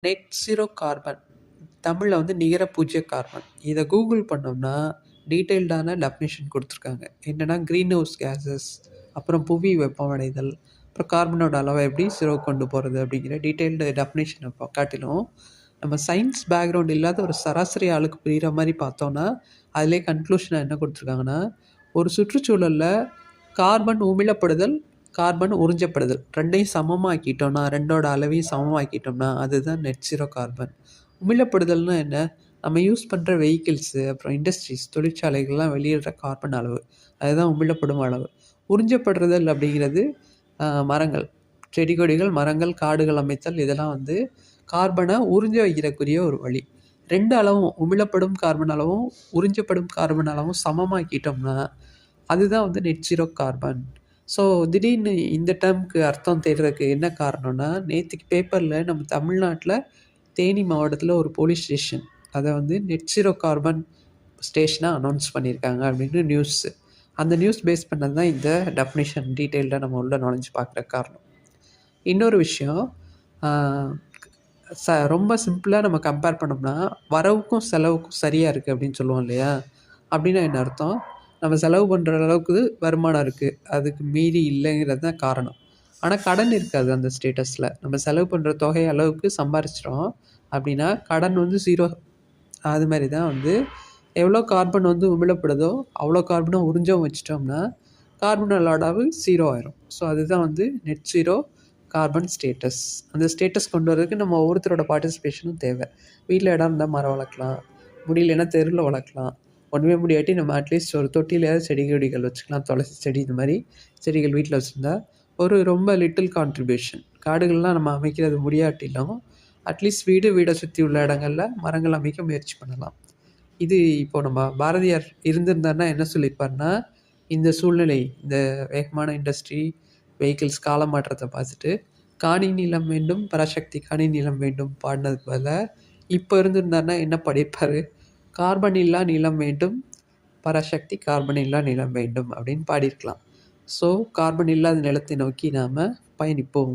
Net zero carbon, தமிழில் வந்து நிகர பூஜ்ஜிய கார்பன். இதை கூகுள் பண்ணோம்னா டீட்டெயில்டான டெஃபினேஷன் கொடுத்துருக்காங்க. என்னென்னா க்ரீன் ஹவுஸ் கேஸஸ், அப்புறம் புவி வெப்பமடைதல், அப்புறம் கார்பனோட அளவை எப்படி ஜீரோ கொண்டு போகிறது அப்படிங்கிற டீட்டெயில்டு டெஃபினேஷனை காட்டிலும் நம்ம சயின்ஸ் பேக்ரவுண்ட் இல்லாத ஒரு சராசரி ஆளுக்கு புரிகிற மாதிரி பார்த்தோன்னா அதிலே கன்க்ளூஷனாக என்ன கொடுத்துருக்காங்கன்னா, ஒரு சுற்றுச்சூழலில் கார்பன் உமிழப்படுதல், கார்பன் உறிஞ்சப்படுதல் ரெண்டையும் சமமாக்கிட்டோம்னா, ரெண்டோட அளவையும் சமமாக்கிட்டோம்னா அதுதான் நெட் ஜீரோ கார்பன். உமிழப்படுதல்னால் என்ன? நம்ம யூஸ் பண்ணுற வெஹிக்கிள்ஸு, அப்புறம் இண்டஸ்ட்ரீஸ், தொழிற்சாலைகள்லாம் வெளியிடுற கார்பன் அளவு, அதுதான் உமிழப்படும் அளவு. உறிஞ்சப்படுறதல் அப்படிங்கிறது மரங்கள், செடி கொடிகள், மரங்கள், காடுகள் அமைத்தல், இதெல்லாம் வந்து கார்பனை உறிஞ்ச வைக்கிறக்குரிய ஒரு வழி. ரெண்டு அளவும், உமிழப்படும் கார்பன் அளவும் உறிஞ்சப்படும் கார்பன் அளவும் சமமாக்கிட்டோம்னா அதுதான் வந்து நெட் ஜீரோ கார்பன். ஸோ திடீர்னு இந்த டேர்முக்கு அர்த்தம் தேடுறதுக்கு என்ன காரணம்னா, நேற்றுக்கு பேப்பரில் நம்ம தமிழ்நாட்டில் தேனி மாவட்டத்தில் ஒரு போலீஸ் ஸ்டேஷன் அதை வந்து நெட் ஜீரோ கார்பன் ஸ்டேஷனாக அனௌன்ஸ் பண்ணியிருக்காங்க அப்படின்னு நியூஸு. அந்த நியூஸ் பேஸ் பண்ணது தான் இந்த டெஃபினேஷன் டீட்டெயில்டாக நம்ம உள்ள நுழைஞ்சு பார்க்குற காரணம். இன்னொரு விஷயம், ரொம்ப சிம்பிளாக நம்ம கம்பேர் பண்ணோம்னா வரவுக்கும் செலவுக்கும் சரியாக இருக்குது அப்படின்னு சொல்லுவோம் இல்லையா? அப்படின்னா என்ன அர்த்தம்? நம்ம செலவு பண்ணுற அளவுக்கு வருமானம் இருக்குது, அதுக்கு மீறி இல்லைங்கிறது தான் காரணம். ஆனால் கடன் இருக்காது அந்த ஸ்டேட்டஸில். நம்ம செலவு பண்ணுற தொகை அளவுக்கு சம்பாரிச்சிட்டோம் அப்படின்னா கடன் வந்து ஜீரோ. அது மாதிரி தான் வந்து எவ்வளோ கார்பன் வந்து உமிழப்படுதோ அவ்வளோ கார்பனை உறிஞ்சவும் வச்சிட்டோம்னா கார்பன் அளவு ஜீரோ ஆயிரும். ஸோ அதுதான் வந்து நெட் ஜீரோ கார்பன் ஸ்டேட்டஸ். அந்த ஸ்டேட்டஸ் கொண்டு வரதுக்கு நம்ம ஒவ்வொருத்தரோட பார்ட்டிசிபேஷனும் தேவை. வீட்டில் இடம் இருந்தால் மரம் வளர்க்கலாம், முடியலன்னா தெருவில் வளர்க்கலாம். ஒன்றுமே முடியாட்டி நம்ம அட்லீஸ்ட் ஒரு தொட்டிலையாவது செடி கொடிகள் வச்சுக்கலாம். துளசி செடி, இந்த மாதிரி செடிகள் வீட்டில் வச்சுருந்தா ஒரு ரொம்ப லிட்டில் கான்ட்ரிபியூஷன். காடுகள்லாம் நம்ம அமைக்கிறது முடியாட்டிலும் அட்லீஸ்ட் வீடை சுற்றி உள்ள இடங்களில் மரங்கள் அமைக்க முயற்சி பண்ணலாம். இது இப்போது நம்ம பாரதியார் இருந்திருந்தாருன்னா என்ன சொல்லியிருப்பார்னா, இந்த சூழ்நிலை, இந்த வேகமான இண்டஸ்ட்ரி, வெஹிக்கிள்ஸ், கால மாற்றத்தை பார்த்துட்டு காணி நிலம் வேண்டும் பராசக்தி காணி நிலம் வேண்டும் பாடினதுக்கு பதிலாக இப்போ இருந்திருந்தாருன்னா என்ன பாடியிருப்பார்? கார்பன் இல்லா நிலம் வேண்டும் பராசக்தி கார்பன் இல்லா நிலம் வேண்டும் அப்படின்னு பாடியிருக்கலாம். ஸோ கார்பன் இல்லாத நிலத்தை நோக்கி நாம் பயணிப்போம்.